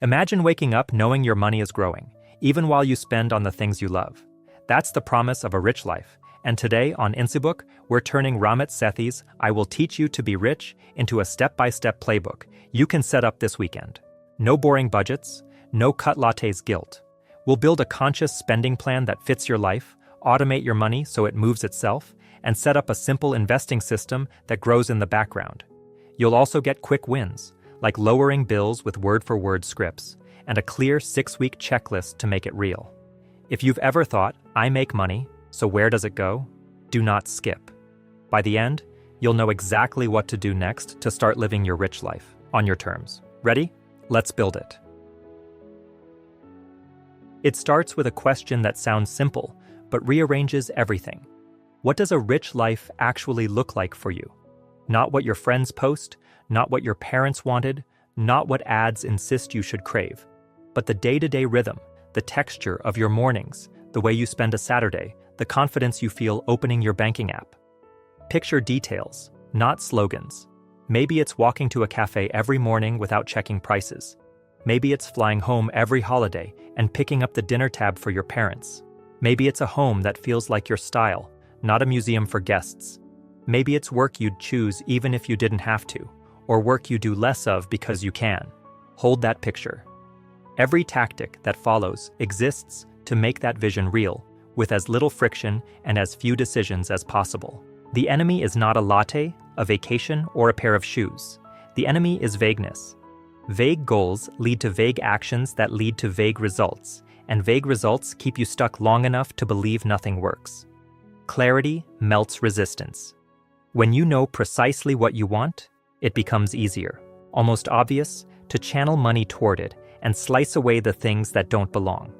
Imagine waking up knowing your money is growing, even while you spend on the things you love. That's the promise of a rich life. And today on Insibook, we're turning Ramit Sethi's "I Will Teach You to Be Rich" into a step-by-step playbook you can set up this weekend. No boring budgets, no cut lattes guilt. We'll build a conscious spending plan that fits your life, automate your money so it moves itself, and set up a simple investing system that grows in the background. You'll also get quick wins, like lowering bills with word-for-word scripts, and a clear 6-week checklist to make it real. If you've ever thought, "I make money, so where does it go?" do not skip. By the end, you'll know exactly what to do next to start living your rich life, on your terms. Ready? Let's build it. It starts with a question that sounds simple, but rearranges everything. What does a rich life actually look like for you? Not what your friends post, not what your parents wanted, not what ads insist you should crave, but the day-to-day rhythm, the texture of your mornings, the way you spend a Saturday, the confidence you feel opening your banking app. Picture details, not slogans. Maybe it's walking to a cafe every morning without checking prices. Maybe it's flying home every holiday and picking up the dinner tab for your parents. Maybe it's a home that feels like your style, not a museum for guests. Maybe it's work you'd choose even if you didn't have to, or work you do less of because you can. Hold that picture. Every tactic that follows exists to make that vision real, with as little friction and as few decisions as possible. The enemy is not a latte, a vacation, or a pair of shoes. The enemy is vagueness. Vague goals lead to vague actions that lead to vague results, and vague results keep you stuck long enough to believe nothing works. Clarity melts resistance. When you know precisely what you want, it becomes easier, almost obvious, to channel money toward it and slice away the things that don't belong.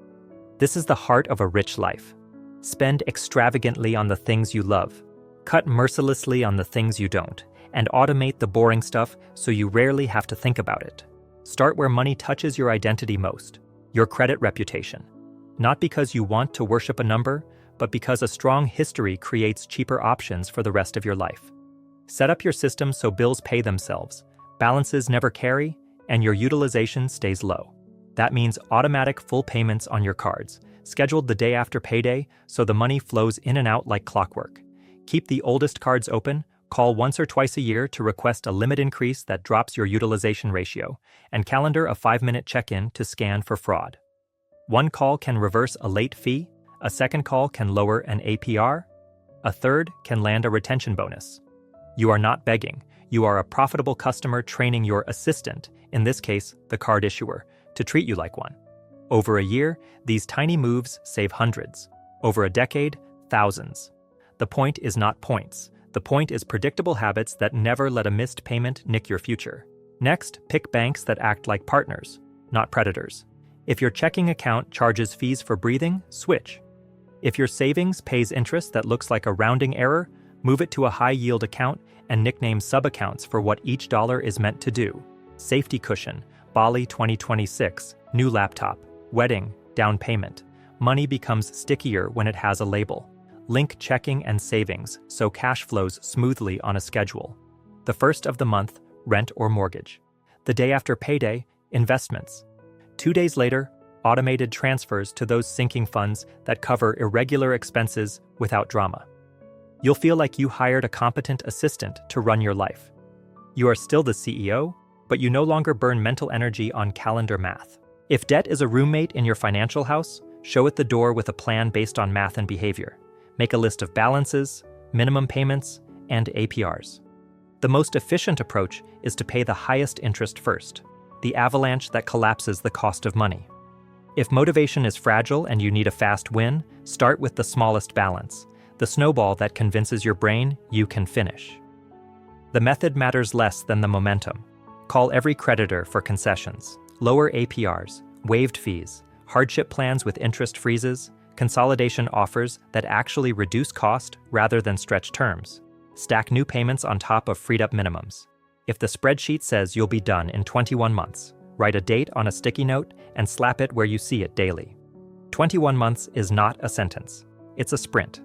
This is the heart of a rich life. Spend extravagantly on the things you love, cut mercilessly on the things you don't, and automate the boring stuff so you rarely have to think about it. Start where money touches your identity most, your credit reputation. Not because you want to worship a number, but because a strong history creates cheaper options for the rest of your life. Set up your system so bills pay themselves, balances never carry, and your utilization stays low. That means automatic full payments on your cards, scheduled the day after payday so the money flows in and out like clockwork. Keep the oldest cards open, call once or twice a year to request a limit increase that drops your utilization ratio, and calendar a 5-minute check-in to scan for fraud. One call can reverse a late fee, a second call can lower an APR, a third can land a retention bonus. You are not begging, you are a profitable customer training your assistant, in this case, the card issuer, to treat you like one. Over a year, these tiny moves save hundreds. Over a decade, thousands. The point is not points. The point is predictable habits that never let a missed payment nick your future. Next, pick banks that act like partners, not predators. If your checking account charges fees for breathing, switch. If your savings pays interest that looks like a rounding error, move it to a high-yield account and nickname sub-accounts for what each dollar is meant to do. Safety cushion, Bali 2026, new laptop, wedding, down payment. Money becomes stickier when it has a label. Link checking and savings so cash flows smoothly on a schedule. The first of the month, rent or mortgage. The day after payday, investments. 2 days later, automated transfers to those sinking funds that cover irregular expenses without drama. You'll feel like you hired a competent assistant to run your life. You are still the CEO, but you no longer burn mental energy on calendar math. If debt is a roommate in your financial house, show it the door with a plan based on math and behavior. Make a list of balances, minimum payments, and APRs. The most efficient approach is to pay the highest interest first, the avalanche that collapses the cost of money. If motivation is fragile and you need a fast win, start with the smallest balance, the snowball that convinces your brain you can finish. The method matters less than the momentum. Call every creditor for concessions, lower APRs, waived fees, hardship plans with interest freezes, consolidation offers that actually reduce cost rather than stretch terms. Stack new payments on top of freed-up minimums. If the spreadsheet says you'll be done in 21 months, write a date on a sticky note and slap it where you see it daily. 21 months is not a sentence. It's a sprint.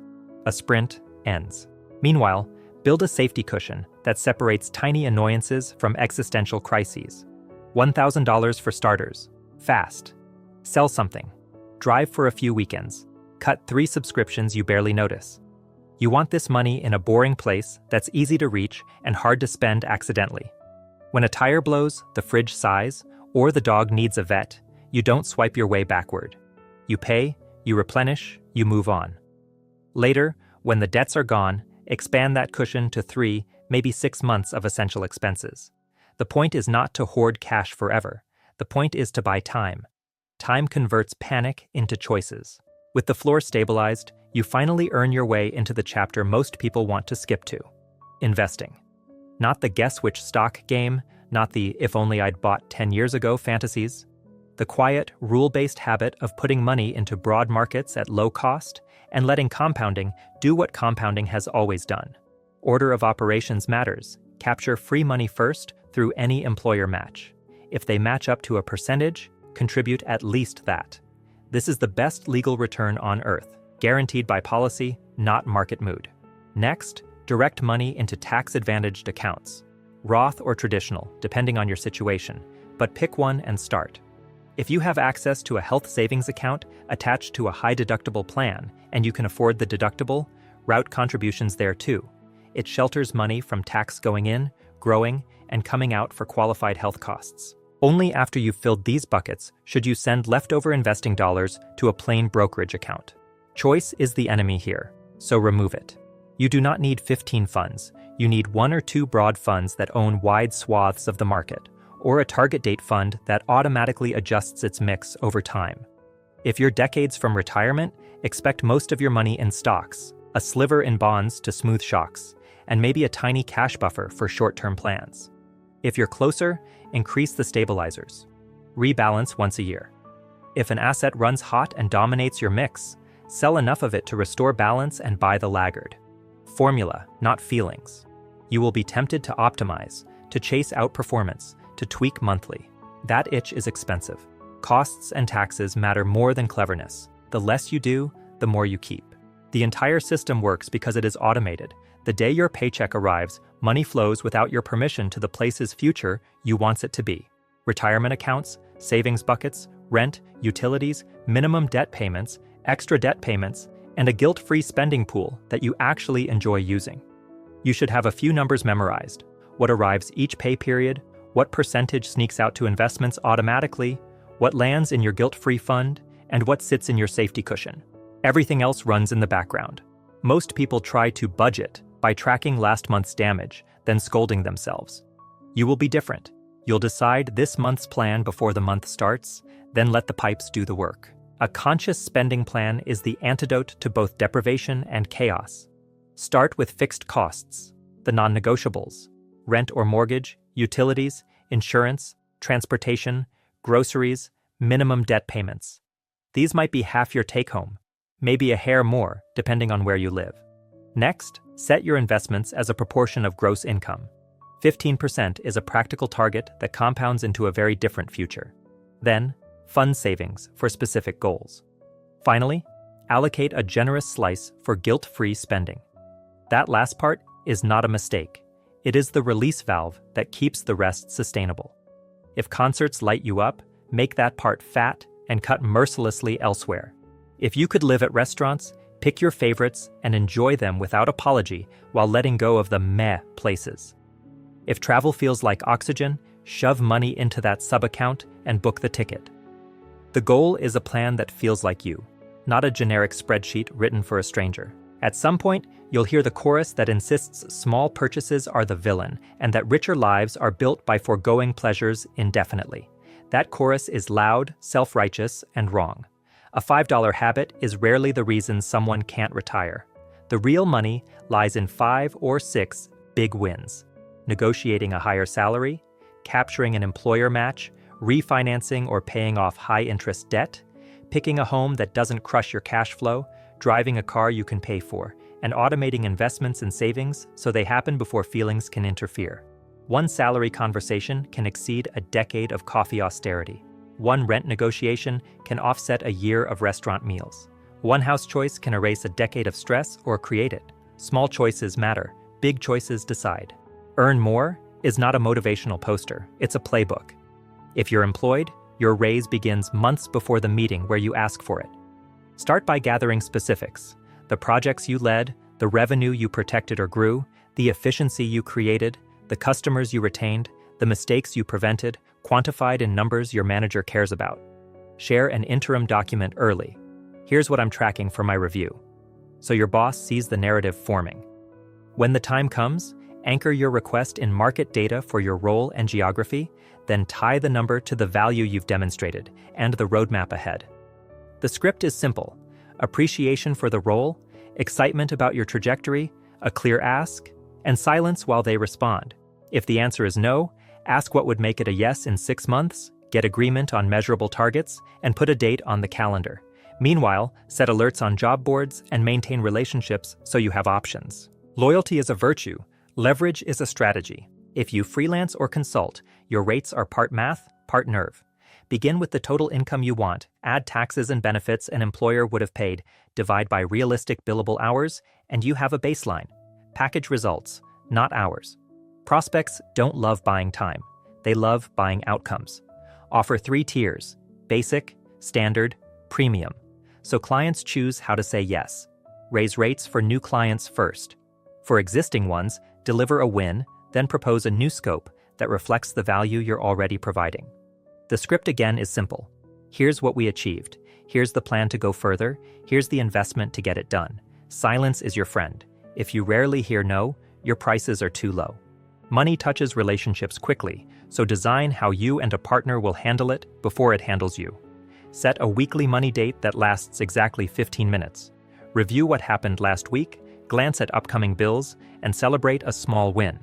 A sprint ends. Meanwhile, build a safety cushion that separates tiny annoyances from existential crises. $1,000 for starters. Fast. Sell something. Drive for a few weekends. Cut 3 subscriptions you barely notice. You want this money in a boring place that's easy to reach and hard to spend accidentally. When a tire blows, the fridge sighs, or the dog needs a vet, you don't swipe your way backward. You pay, you replenish, you move on. Later, when the debts are gone, expand that cushion to 3, maybe 6 months of essential expenses. The point is not to hoard cash forever. The point is to buy time. Time converts panic into choices. With the floor stabilized, you finally earn your way into the chapter most people want to skip to: investing. Not the guess which stock game, not the if only I'd bought 10 years ago fantasies. The quiet, rule-based habit of putting money into broad markets at low cost and letting compounding do what compounding has always done. Order of operations matters. Capture free money first through any employer match. If they match up to a percentage, contribute at least that. This is the best legal return on earth, guaranteed by policy, not market mood. Next, direct money into tax-advantaged accounts. Roth or traditional, depending on your situation, but pick one and start. If you have access to a health savings account attached to a high-deductible plan and you can afford the deductible, route contributions there too. It shelters money from tax going in, growing, and coming out for qualified health costs. Only after you've filled these buckets should you send leftover investing dollars to a plain brokerage account. Choice is the enemy here, so remove it. You do not need 15 funds. You need 1 or 2 broad funds that own wide swaths of the market, or a target date fund that automatically adjusts its mix over time. If you're decades from retirement, expect most of your money in stocks, a sliver in bonds to smooth shocks, and maybe a tiny cash buffer for short-term plans. If you're closer, increase the stabilizers. Rebalance once a year. If an asset runs hot and dominates your mix, sell enough of it to restore balance and buy the laggard. Formula, not feelings. You will be tempted to optimize, to chase outperformance, to tweak monthly. That itch is expensive. Costs and taxes matter more than cleverness. The less you do, the more you keep. The entire system works because it is automated. The day your paycheck arrives, money flows without your permission to the place's future you want it to be. Retirement accounts, savings buckets, rent, utilities, minimum debt payments, extra debt payments, and a guilt-free spending pool that you actually enjoy using. You should have a few numbers memorized: what arrives each pay period, what percentage sneaks out to investments automatically, what lands in your guilt-free fund, and what sits in your safety cushion. Everything else runs in the background. Most people try to budget by tracking last month's damage, then scolding themselves. You will be different. You'll decide this month's plan before the month starts, then let the pipes do the work. A conscious spending plan is the antidote to both deprivation and chaos. Start with fixed costs, the non-negotiables: rent or mortgage, utilities, insurance, transportation, groceries, minimum debt payments. These might be half your take-home, maybe a hair more, depending on where you live. Next, set your investments as a proportion of gross income. 15% is a practical target that compounds into a very different future. Then, fund savings for specific goals. Finally, allocate a generous slice for guilt-free spending. That last part is not a mistake. It is the release valve that keeps the rest sustainable. If concerts light you up, make that part fat and cut mercilessly elsewhere. If you could live at restaurants, pick your favorites and enjoy them without apology while letting go of the meh places. If travel feels like oxygen, shove money into that sub-account and book the ticket. The goal is a plan that feels like you, not a generic spreadsheet written for a stranger. At some point, you'll hear the chorus that insists small purchases are the villain and that richer lives are built by foregoing pleasures indefinitely. That chorus is loud, self-righteous, and wrong. A $5 habit is rarely the reason someone can't retire. The real money lies in 5 or 6 big wins: negotiating a higher salary, capturing an employer match, refinancing or paying off high-interest debt, picking a home that doesn't crush your cash flow, driving a car you can pay for, and automating investments and savings so they happen before feelings can interfere. One salary conversation can exceed a decade of coffee austerity. One rent negotiation can offset a year of restaurant meals. One house choice can erase a decade of stress or create it. Small choices matter. Big choices decide. Earn more is not a motivational poster. It's a playbook. If you're employed, Your raise begins months before the meeting where you ask for it. Start by gathering specifics: the projects you led, the revenue you protected or grew, the efficiency you created, the customers you retained, the mistakes you prevented, quantified in numbers your manager cares about. Share an interim document early. Here's what I'm tracking for my review. So your boss sees the narrative forming. When the time comes, anchor your request in market data for your role and geography, then tie the number to the value you've demonstrated and the roadmap ahead. The script is simple: appreciation for the role, excitement about your trajectory, a clear ask, and silence while they respond. If the answer is no, ask what would make it a yes in 6 months, get agreement on measurable targets, and put a date on the calendar. Meanwhile, set alerts on job boards and maintain relationships so you have options. Loyalty is a virtue. Leverage is a strategy. If you freelance or consult, your rates are part math, part nerve. Begin with the total income you want, add taxes and benefits an employer would have paid, divide by realistic billable hours, and you have a baseline. Package results, not hours. Prospects don't love buying time. They love buying outcomes. Offer 3 tiers: basic, standard, premium. So clients choose how to say yes. Raise rates for new clients first. For existing ones, deliver a win, then propose a new scope that reflects the value you're already providing. The script again is simple. Here's what we achieved. Here's the plan to go further. Here's the investment to get it done. Silence is your friend. If you rarely hear no, your prices are too low. Money touches relationships quickly, so design how you and a partner will handle it before it handles you. Set a weekly money date that lasts exactly 15 minutes. Review what happened last week, glance at upcoming bills, and celebrate a small win.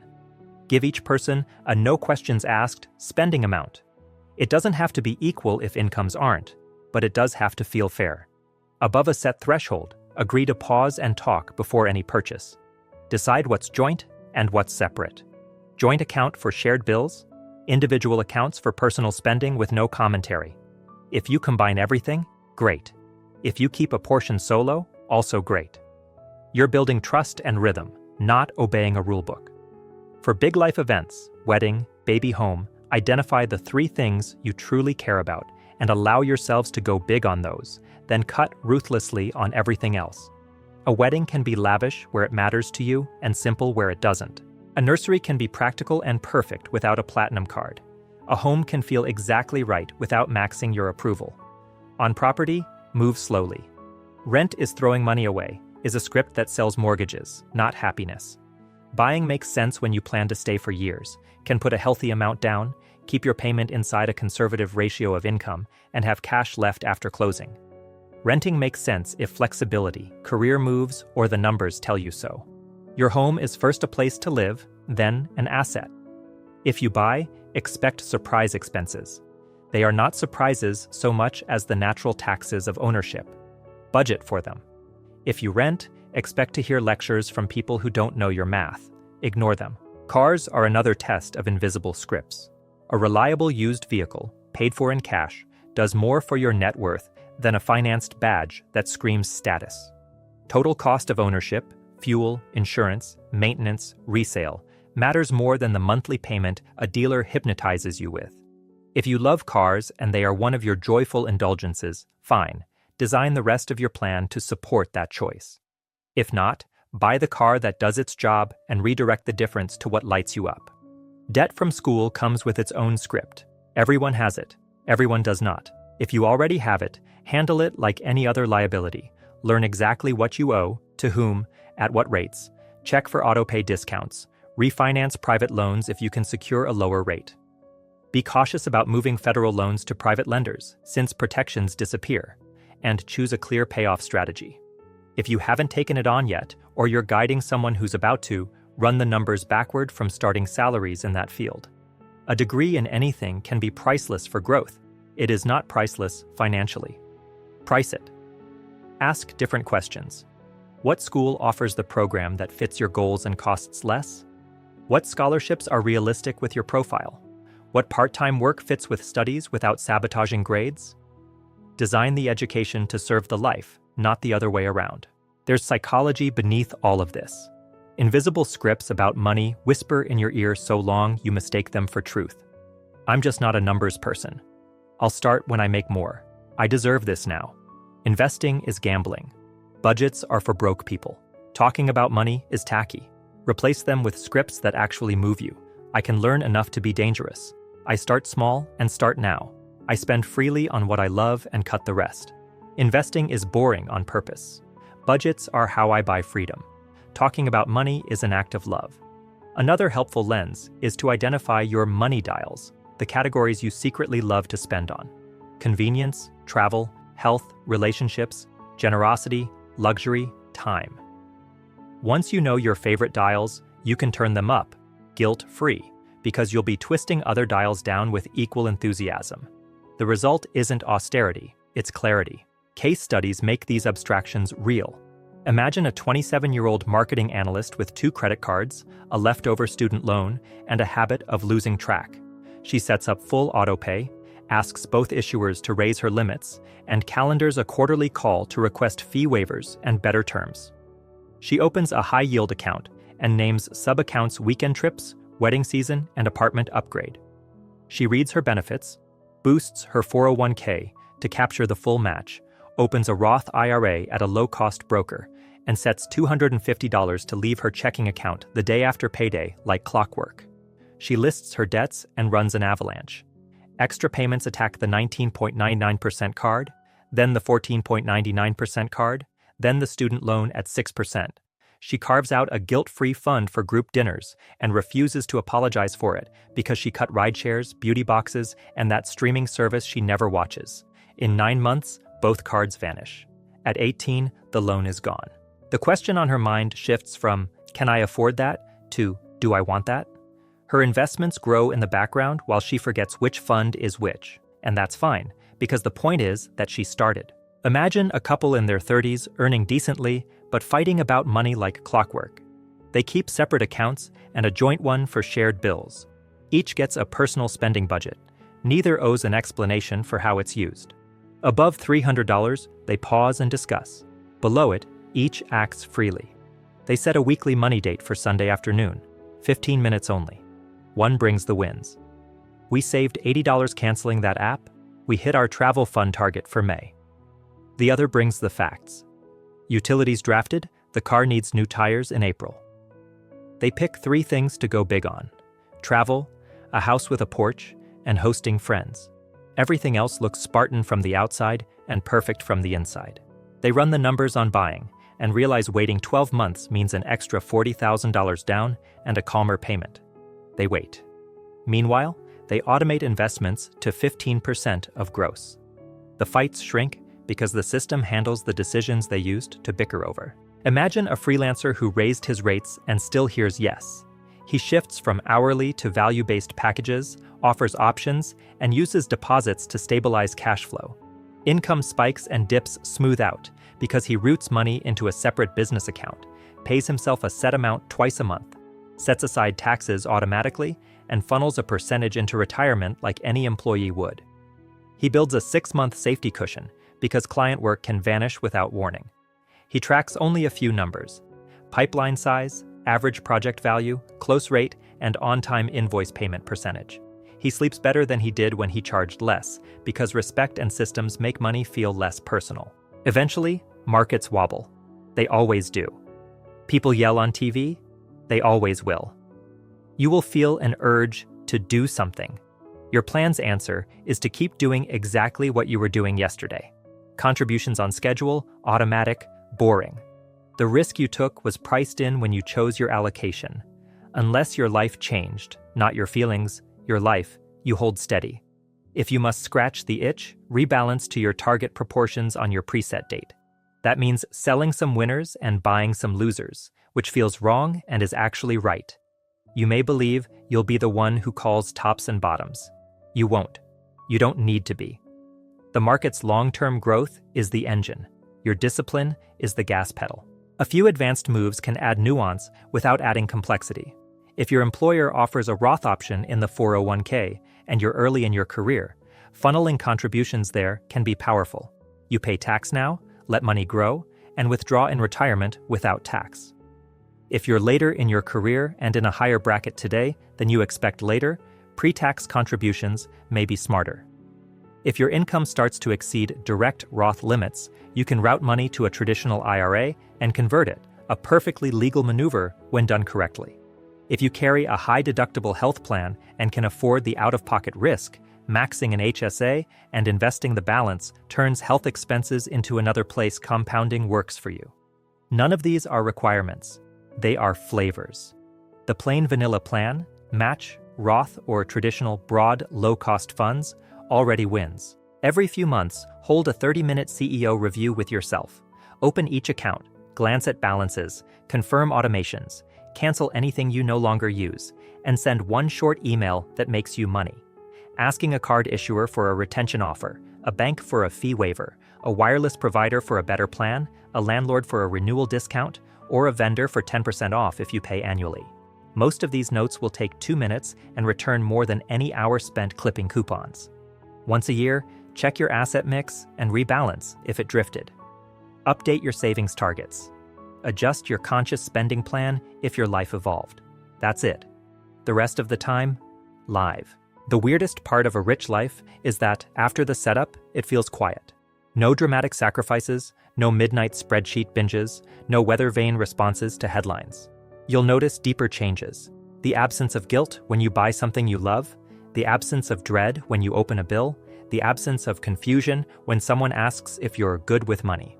Give each person a no questions asked spending amount. It doesn't have to be equal if incomes aren't, but it does have to feel fair. Above a set threshold, agree to pause and talk before any purchase. Decide what's joint and what's separate. Joint account for shared bills, individual accounts for personal spending with no commentary. If you combine everything, great. If you keep a portion solo, also great. You're building trust and rhythm, not obeying a rulebook. For big life events, wedding, baby, home, identify the 3 things you truly care about and allow yourselves to go big on those, then cut ruthlessly on everything else. A wedding can be lavish where it matters to you and simple where it doesn't. A nursery can be practical and perfect without a platinum card. A home can feel exactly right without maxing your approval. On property, move slowly. Rent is throwing money away is a script that sells mortgages, not happiness. Buying makes sense when you plan to stay for years, can put a healthy amount down, keep your payment inside a conservative ratio of income, and have cash left after closing. Renting makes sense if flexibility, career moves, or the numbers tell you so. Your home is first a place to live, then an asset. If you buy, expect surprise expenses. They are not surprises so much as the natural taxes of ownership. Budget for them. If you rent, expect to hear lectures from people who don't know your math. Ignore them. Cars are another test of invisible scripts. A reliable used vehicle, paid for in cash, does more for your net worth than a financed badge that screams status. Total cost of ownership, fuel, insurance, maintenance, resale, matters more than the monthly payment a dealer hypnotizes you with. If you love cars and they are one of your joyful indulgences, fine. Design the rest of your plan to support that choice. If not, buy the car that does its job and redirect the difference to what lights you up. Debt from school comes with its own script. Everyone has it. Everyone does not. If you already have it, handle it like any other liability. Learn exactly what you owe, to whom, at what rates. Check for auto-pay discounts. Refinance private loans if you can secure a lower rate. Be cautious about moving federal loans to private lenders, since protections disappear. And choose a clear payoff strategy. If you haven't taken it on yet, or you're guiding someone who's about to, run the numbers backward from starting salaries in that field. A degree in anything can be priceless for growth. It is not priceless financially. Price it. Ask different questions. What school offers the program that fits your goals and costs less? What scholarships are realistic with your profile? What part-time work fits with studies without sabotaging grades? Design the education to serve the life, not the other way around. There's psychology beneath all of this. Invisible scripts about money whisper in your ear so long you mistake them for truth. I'm just not a numbers person. I'll start when I make more. I deserve this now. Investing is gambling. Budgets are for broke people. Talking about money is tacky. Replace them with scripts that actually move you. I can learn enough to be dangerous. I start small and start now. I spend freely on what I love and cut the rest. Investing is boring on purpose. Budgets are how I buy freedom. Talking about money is an act of love. Another helpful lens is to identify your money dials, the categories you secretly love to spend on. Convenience, travel, health, relationships, generosity, luxury, time. Once you know your favorite dials, you can turn them up, guilt-free, because you'll be twisting other dials down with equal enthusiasm. The result isn't austerity, it's clarity. Case studies make these abstractions real. Imagine a 27-year-old marketing analyst with 2 credit cards, a leftover student loan, and a habit of losing track. She sets up full autopay, asks both issuers to raise her limits, and calendars a quarterly call to request fee waivers and better terms. She opens a high-yield account and names sub-accounts weekend trips, wedding season, and apartment upgrade. She reads her benefits, boosts her 401k to capture the full match, opens a Roth IRA at a low-cost broker, and sets $250 to leave her checking account the day after payday like clockwork. She lists her debts and runs an avalanche. Extra payments attack the 19.99% card, then the 14.99% card, then the student loan at 6%. She carves out a guilt-free fund for group dinners and refuses to apologize for it because she cut rideshares, beauty boxes, and that streaming service she never watches. In 9 months, both cards vanish. At 18, the loan is gone. The question on her mind shifts from, "Can I afford that?" to, "Do I want that?" Her investments grow in the background while she forgets which fund is which. And that's fine, because the point is that she started. Imagine a couple in their 30s earning decently, but fighting about money like clockwork. They keep separate accounts and a joint one for shared bills. Each gets a personal spending budget. Neither owes an explanation for how it's used. Above $300, they pause and discuss. Below it, each acts freely. They set a weekly money date for Sunday afternoon, 15 minutes only. One brings the wins. We saved $80 canceling that app. We hit our travel fund target for May. The other brings the facts. Utilities drafted, the car needs new tires in April. They pick 3 things to go big on: travel, a house with a porch, and hosting friends. Everything else looks Spartan from the outside and perfect from the inside. They run the numbers on buying and realize waiting 12 months means an extra $40,000 down and a calmer payment. They wait. Meanwhile, they automate investments to 15% of gross. The fights shrink because the system handles the decisions they used to bicker over. Imagine a freelancer who raised his rates and still hears yes. He shifts from hourly to value-based packages, offers options, and uses deposits to stabilize cash flow. Income spikes and dips smooth out because he routes money into a separate business account, pays himself a set amount twice a month, sets aside taxes automatically, and funnels a percentage into retirement like any employee would. He builds a 6-month safety cushion because client work can vanish without warning. He tracks only a few numbers: pipeline size, average project value, close rate, and on-time invoice payment percentage. He sleeps better than he did when he charged less because respect and systems make money feel less personal. Eventually, markets wobble. They always do. People yell on TV. They always will. You will feel an urge to do something. Your plan's answer is to keep doing exactly what you were doing yesterday. Contributions on schedule, automatic, boring. The risk you took was priced in when you chose your allocation. Unless your life changed, not your feelings, your life, you hold steady. If you must scratch the itch, rebalance to your target proportions on your preset date. That means selling some winners and buying some losers, which feels wrong and is actually right. You may believe you'll be the one who calls tops and bottoms. You won't. You don't need to be. The market's long-term growth is the engine. Your discipline is the gas pedal. A few advanced moves can add nuance without adding complexity. If your employer offers a Roth option in the 401k and you're early in your career, funneling contributions there can be powerful. You pay tax now, let money grow, and withdraw in retirement without tax. If you're later in your career and in a higher bracket today than you expect later, pre-tax contributions may be smarter. If your income starts to exceed direct Roth limits, you can route money to a traditional IRA and convert it, a perfectly legal maneuver when done correctly. If you carry a high-deductible health plan and can afford the out-of-pocket risk, maxing an HSA and investing the balance turns health expenses into another place compounding works for you. None of these are requirements. They are flavors. The plain vanilla plan, match, Roth, or traditional broad, low-cost funds already wins. Every few months, hold a 30-minute CEO review with yourself. Open each account, glance at balances, confirm automations, cancel anything you no longer use, and send one short email that makes you money. Asking a card issuer for a retention offer, a bank for a fee waiver, a wireless provider for a better plan, a landlord for a renewal discount, or a vendor for 10% off if you pay annually. Most of these notes will take 2 minutes and return more than any hour spent clipping coupons. Once a year, check your asset mix and rebalance if it drifted. Update your savings targets. Adjust your conscious spending plan if your life evolved. That's it. The rest of the time, live. The weirdest part of a rich life is that, after the setup, it feels quiet. No dramatic sacrifices, no midnight spreadsheet binges, no weather vane responses to headlines. You'll notice deeper changes. The absence of guilt when you buy something you love, the absence of dread when you open a bill, the absence of confusion when someone asks if you're good with money.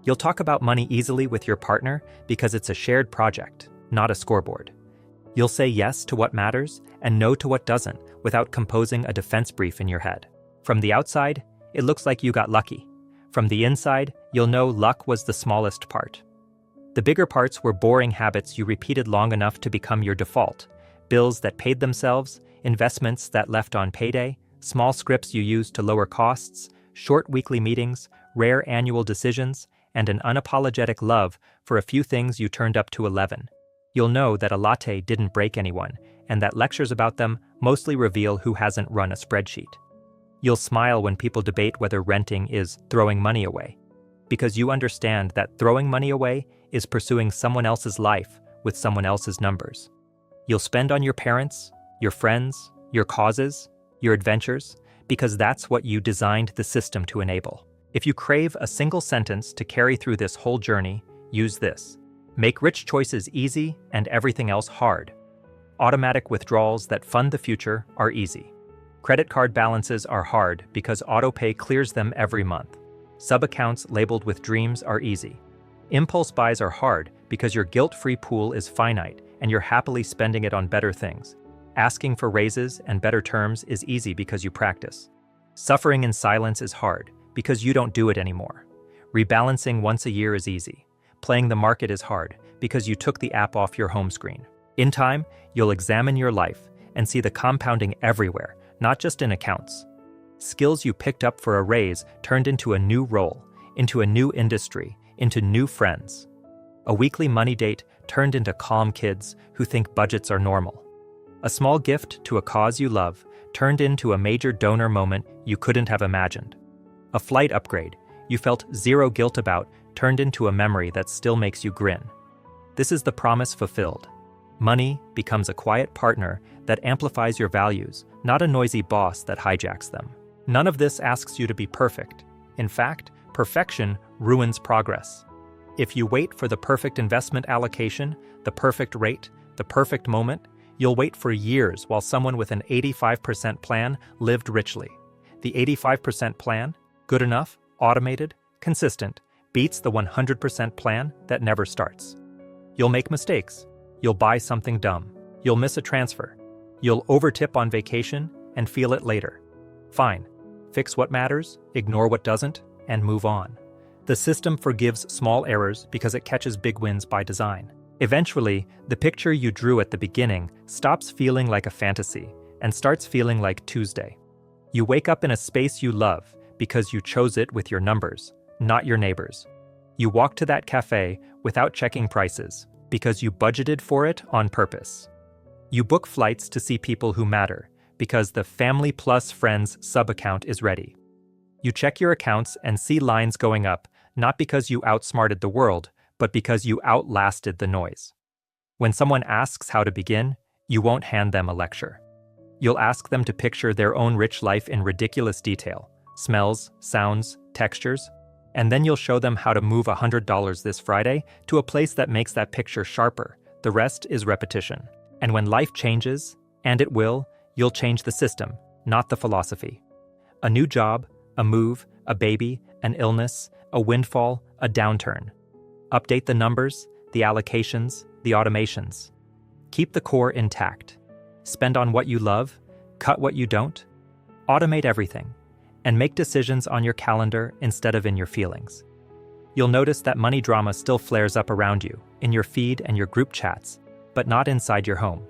You'll talk about money easily with your partner because it's a shared project, not a scoreboard. You'll say yes to what matters and no to what doesn't without composing a defense brief in your head. From the outside, it looks like you got lucky. From the inside, you'll know luck was the smallest part. The bigger parts were boring habits you repeated long enough to become your default. Bills that paid themselves, investments that left on payday, small scripts you used to lower costs, short weekly meetings, rare annual decisions, and an unapologetic love for a few things you turned up to 11. You'll know that a latte didn't break anyone, and that lectures about them mostly reveal who hasn't run a spreadsheet. You'll smile when people debate whether renting is throwing money away, because you understand that throwing money away is pursuing someone else's life with someone else's numbers. You'll spend on your parents, your friends, your causes, your adventures, because that's what you designed the system to enable. If you crave a single sentence to carry through this whole journey, use this. Make rich choices easy and everything else hard. Automatic withdrawals that fund the future are easy. Credit card balances are hard because autopay clears them every month. Sub-accounts labeled with dreams are easy. Impulse buys are hard because your guilt-free pool is finite and you're happily spending it on better things. Asking for raises and better terms is easy because you practice. Suffering in silence is hard because you don't do it anymore. Rebalancing once a year is easy. Playing the market is hard because you took the app off your home screen. In time, you'll examine your life and see the compounding everywhere, not just in accounts. Skills you picked up for a raise turned into a new role, into a new industry, into new friends. A weekly money date turned into calm kids who think budgets are normal. A small gift to a cause you love turned into a major donor moment you couldn't have imagined. A flight upgrade you felt zero guilt about turned into a memory that still makes you grin. This is the promise fulfilled. Money becomes a quiet partner that amplifies your values, not a noisy boss that hijacks them. None of this asks you to be perfect. In fact, perfection ruins progress. If you wait for the perfect investment allocation, the perfect rate, the perfect moment, you'll wait for years while someone with an 85% plan lived richly. The 85% plan, good enough, automated, consistent, beats the 100% plan that never starts. You'll make mistakes. You'll buy something dumb. You'll miss a transfer. You'll overtip on vacation and feel it later. Fine. Fix what matters, ignore what doesn't, and move on. The system forgives small errors because it catches big wins by design. Eventually, the picture you drew at the beginning stops feeling like a fantasy and starts feeling like Tuesday. You wake up in a space you love because you chose it with your numbers, not your neighbors. You walk to that cafe without checking prices because you budgeted for it on purpose. You book flights to see people who matter because the Family Plus Friends sub-account is ready. You check your accounts and see lines going up, not because you outsmarted the world, but because you outlasted the noise. When someone asks how to begin, you won't hand them a lecture. You'll ask them to picture their own rich life in ridiculous detail, smells, sounds, textures, and then you'll show them how to move $100 this Friday to a place that makes that picture sharper. The rest is repetition. And when life changes, and it will, you'll change the system, not the philosophy. A new job, a move, a baby, an illness, a windfall, a downturn. Update the numbers, the allocations, the automations. Keep the core intact. Spend on what you love, cut what you don't. Automate everything, and make decisions on your calendar instead of in your feelings. You'll notice that money drama still flares up around you, in your feed and your group chats, but not inside your home.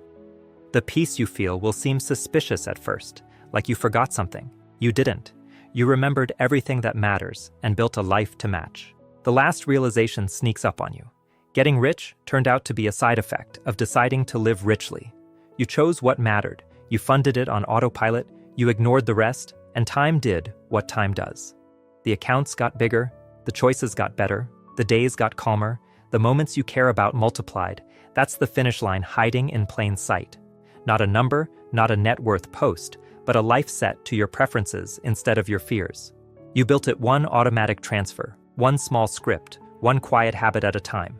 The peace you feel will seem suspicious at first, like you forgot something. You didn't. You remembered everything that matters and built a life to match. The last realization sneaks up on you. Getting rich turned out to be a side effect of deciding to live richly. You chose what mattered, you funded it on autopilot, you ignored the rest, and time did what time does. The accounts got bigger, the choices got better, the days got calmer, the moments you care about multiplied. That's the finish line hiding in plain sight. Not a number, not a net worth post, but a life set to your preferences instead of your fears. You built it one automatic transfer, one small script, one quiet habit at a time.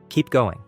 Keep going.